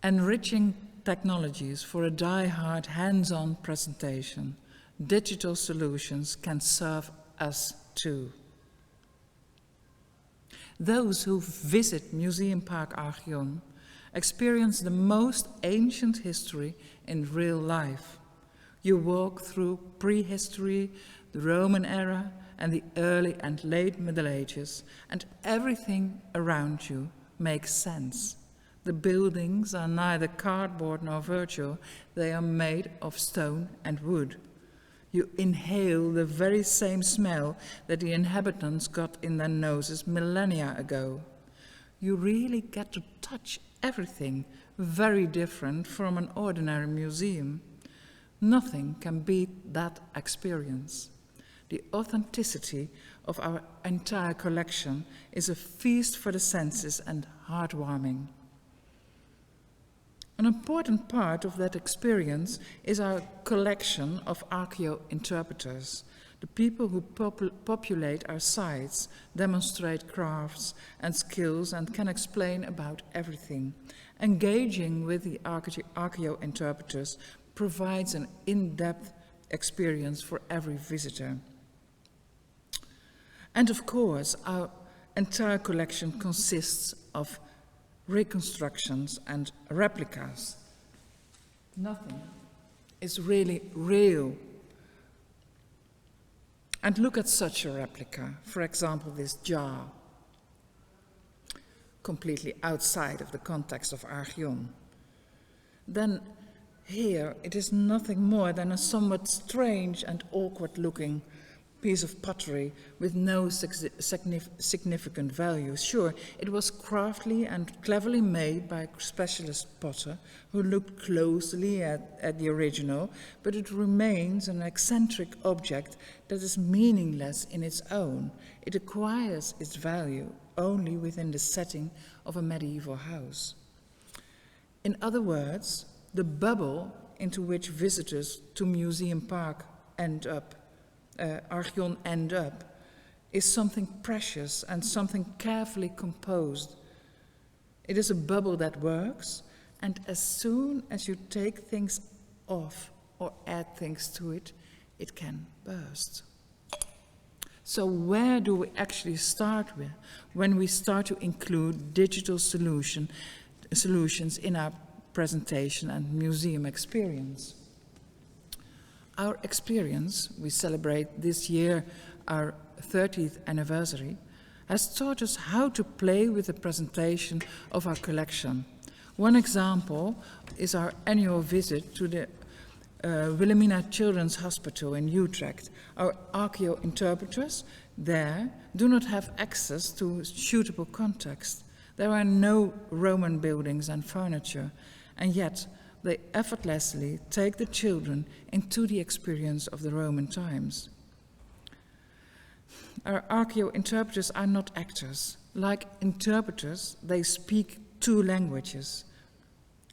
Enriching Technologies for a die-hard hands-on presentation. Digital solutions can serve us too. Those who visit Museumpark Archeon experience the most ancient history in real life. You walk through prehistory, the Roman era, and the early and late Middle Ages, and everything around you makes sense. The buildings are neither cardboard nor virtual, they are made of stone and wood. You inhale the very same smell that the inhabitants got in their noses millennia ago. You really get to touch everything, very different from an ordinary museum. Nothing can beat that experience. The authenticity of our entire collection is a feast for the senses and heartwarming. An important part of that experience is our collection of archaeo-interpreters, the people who populate our sites, demonstrate crafts and skills and can explain about everything. Engaging with the archaeo-interpreters provides an in-depth experience for every visitor. And of course, our entire collection consists of reconstructions and replicas. Nothing is really real. And look at such a replica, for example, this jar, completely outside of the context of Archeon. Then here it is nothing more than a somewhat strange and awkward-looking piece of pottery with no significant value. Sure, it was craftily and cleverly made by a specialist potter who looked closely at the original, but it remains an eccentric object that is meaningless in its own. It acquires its value only within the setting of a medieval house. In other words, the bubble into which visitors to Museumpark Archeon end up is something precious and something carefully composed. It is a bubble that works, and as soon as you take things off or add things to it, it can burst. So where do we actually start with when we start to include digital solutions in our presentation and museum experience? Our experience, we celebrate this year our 30th anniversary, has taught us how to play with the presentation of our collection. One example is our annual visit to the Wilhelmina Children's Hospital in Utrecht. Our archaeo-interpreters there do not have access to suitable context. There are no Roman buildings and furniture, and yet they effortlessly take the children into the experience of the Roman times. Our archaeo-interpreters are not actors. Like interpreters, they speak two languages,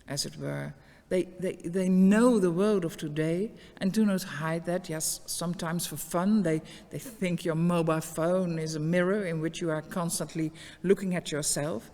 as it were. They know the world of today and do not hide that. Yes, sometimes for fun, they think your mobile phone is a mirror in which you are constantly looking at yourself.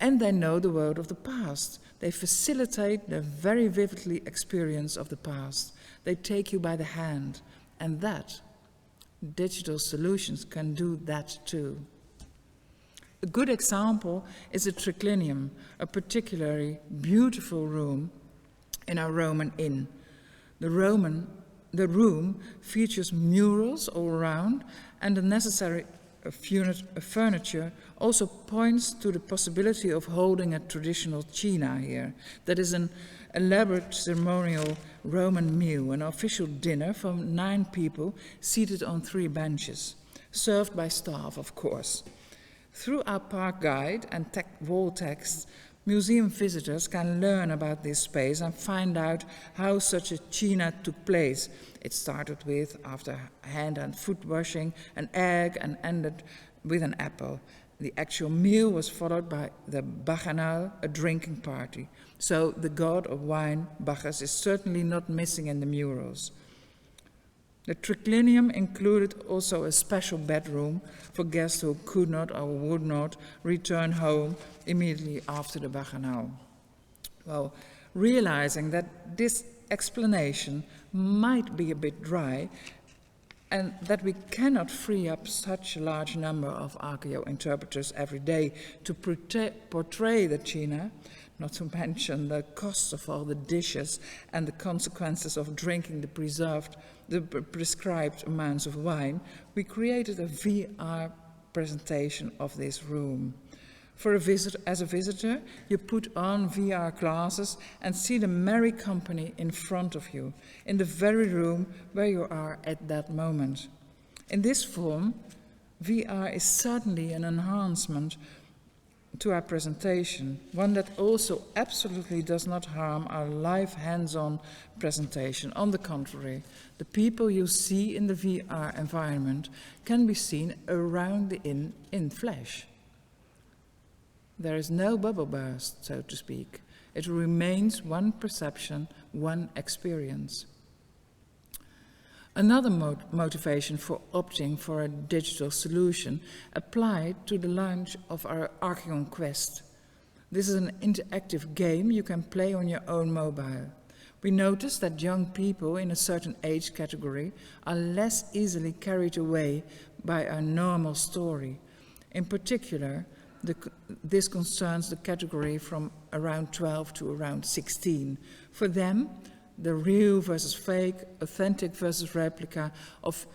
And they know the world of the past. They facilitate the very vividly experience of the past. They take you by the hand, and that, digital solutions can do that too. A good example is the Triclinium, a particularly beautiful room in our Roman inn. The room features murals all around, and the necessary furniture also points to the possibility of holding a traditional cena here. That is an elaborate ceremonial Roman meal, an official dinner for 9 people seated on 3 benches, served by staff, of course. Through our park guide and wall texts, museum visitors can learn about this space and find out how such a cena took place. It started with, after hand and foot washing, an egg and ended with an apple. The actual meal was followed by the bacchanal, a drinking party. So the god of wine, Bacchus, is certainly not missing in the murals. The Triclinium included also a special bedroom for guests who could not or would not return home immediately after the bacchanal. Well, realizing that this explanation might be a bit dry and that we cannot free up such a large number of archeo interpreters every day to portray the cena, not to mention the costs of all the dishes and the consequences of drinking the prescribed amounts of wine, we created a VR presentation of this room. As a visitor, you put on VR glasses and see the merry company in front of you, in the very room where you are at that moment. In this form, VR is certainly an enhancement to our presentation, one that also absolutely does not harm our live hands-on presentation. On the contrary, the people you see in the VR environment can be seen around the inn in flesh. There is no bubble burst, so to speak. It remains one perception, one experience. Another motivation for opting for a digital solution applied to the launch of our Archeon Quest. This is an interactive game you can play on your own mobile. We notice that young people in a certain age category are less easily carried away by our normal story. In particular, this concerns the category from around 12 to around 16. For them, the real versus fake, authentic versus replica, of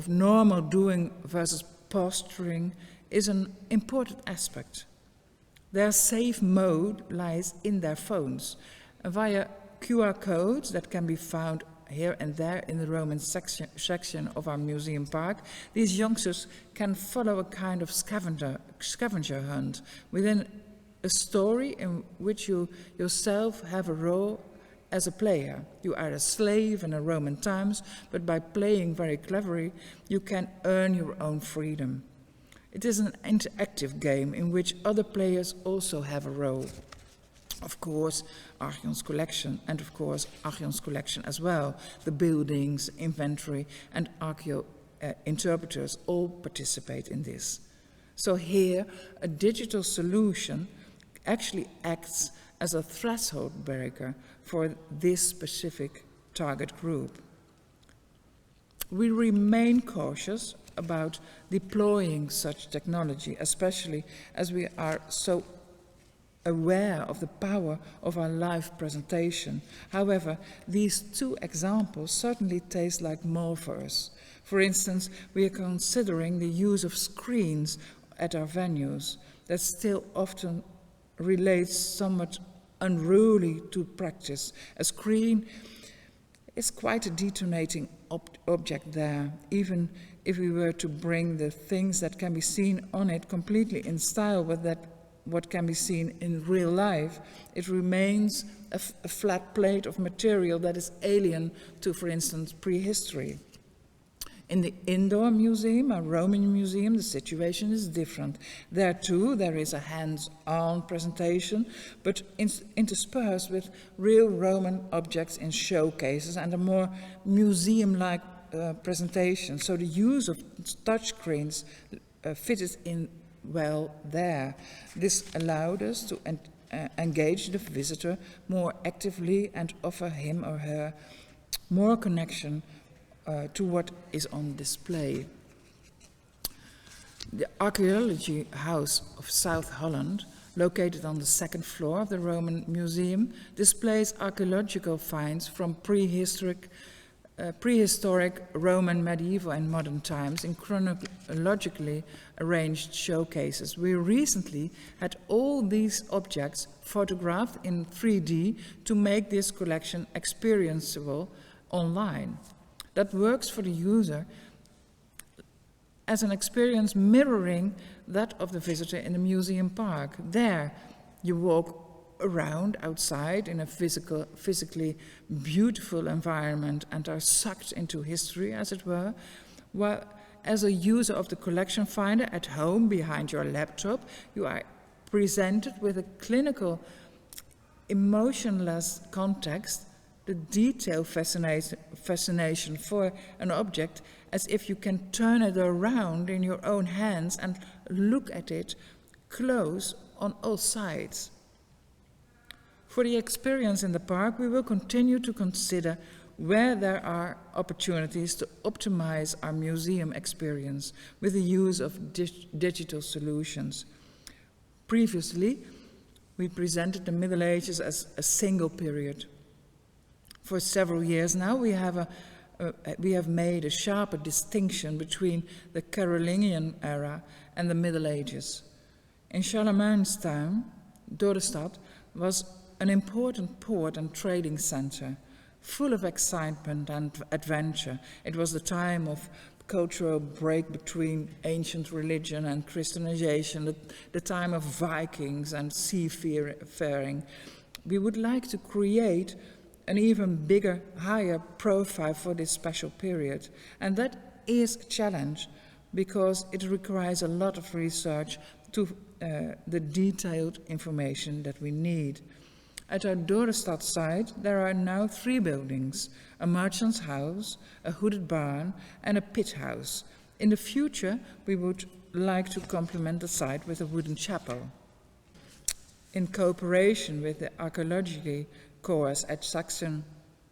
normal doing versus posturing is an important aspect. Their safe mode lies in their phones, via QR codes that can be found here and there in the Roman section of our museum park. These youngsters can follow a kind of scavenger hunt within a story in which you yourself have a role as a player. You are a slave in the Roman times, but by playing very cleverly, you can earn your own freedom. It is an interactive game in which other players also have a role. Of course, Archeon's collection, and of course, Archeon's collection as well, the buildings, inventory, and archeo interpreters all participate in this. So here, a digital solution actually acts as a threshold breaker for this specific target group. We remain cautious about deploying such technology, especially as we are so aware of the power of our live presentation. However, these two examples certainly taste like more for us. For instance, we are considering the use of screens at our venues that still often relates somewhat unruly to practice. A screen is quite a detonating object there, even if we were to bring the things that can be seen on it completely in style with that what can be seen in real life. It remains a flat plate of material that is alien to, for instance, prehistory. In the indoor museum, a Roman museum, the situation is different. There too, there is a hands-on presentation, but interspersed with real Roman objects in showcases and a more museum-like presentation. So the use of touchscreens fitted in well there. This allowed us to engage the visitor more actively and offer him or her more connection to what is on display. The Archaeology House of South Holland, located on the second floor of the Roman Museum, displays archaeological finds from prehistoric, Roman, medieval and modern times in chronologically arranged showcases. We recently had all these objects photographed in 3D to make this collection experienceable online. That works for the user as an experience mirroring that of the visitor in the museum park. There, you walk around outside in a physically beautiful environment and are sucked into history, as it were, while as a user of the collection finder at home behind your laptop, you are presented with a clinical, emotionless context, the detail fascination for an object, as if you can turn it around in your own hands and look at it close on all sides. For the experience in the park, we will continue to consider where there are opportunities to optimize our museum experience with the use of digital solutions. Previously, we presented the Middle Ages as a single period. For several years now, we have made a sharper distinction between the Carolingian era and the Middle Ages. In Charlemagne's time, Dorestad was an important port and trading center, full of excitement and adventure. It was the time of cultural break between ancient religion and Christianization, the time of Vikings and seafaring. We would like to create an even bigger, higher profile for this special period. And that is a challenge because it requires a lot of research to the detailed information that we need. At our Dorestad site, there are now 3 buildings, a merchant's house, a hooded barn, and a pit house. In the future, we would like to complement the site with a wooden chapel. In cooperation with the archaeology course at Saxon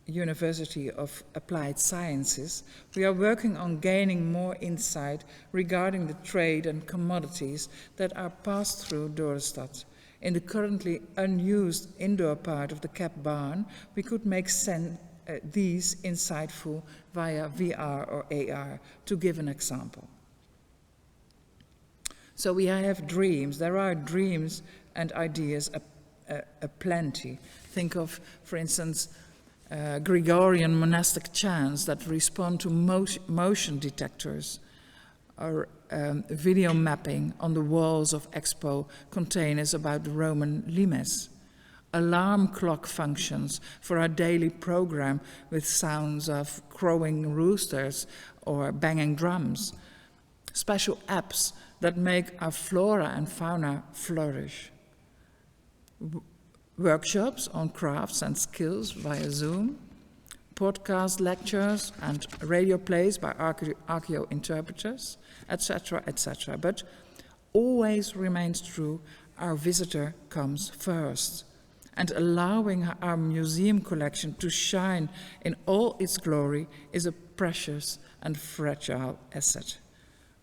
University of Applied Sciences, we are working on gaining more insight regarding the trade and commodities that are passed through Dorestad. In the currently unused indoor part of the Cap Barn, we could make these insightful via VR or AR, to give an example. So we have dreams. There are dreams and ideas aplenty. Think of, for instance, Gregorian monastic chants that respond to motion detectors, or video mapping on the walls of expo containers about the Roman limes, alarm clock functions for our daily program with sounds of crowing roosters or banging drums, special apps that make our flora and fauna flourish, workshops on crafts and skills via Zoom, podcast lectures and radio plays by Archeon interpreters, etc., etc. But always remains true, our visitor comes first. And allowing our museum collection to shine in all its glory is a precious and fragile asset.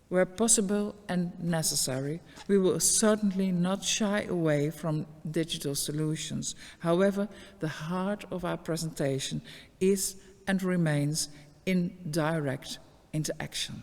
Where possible and necessary, we will certainly not shy away from digital solutions. However, the heart of our presentation is and remains in direct interaction.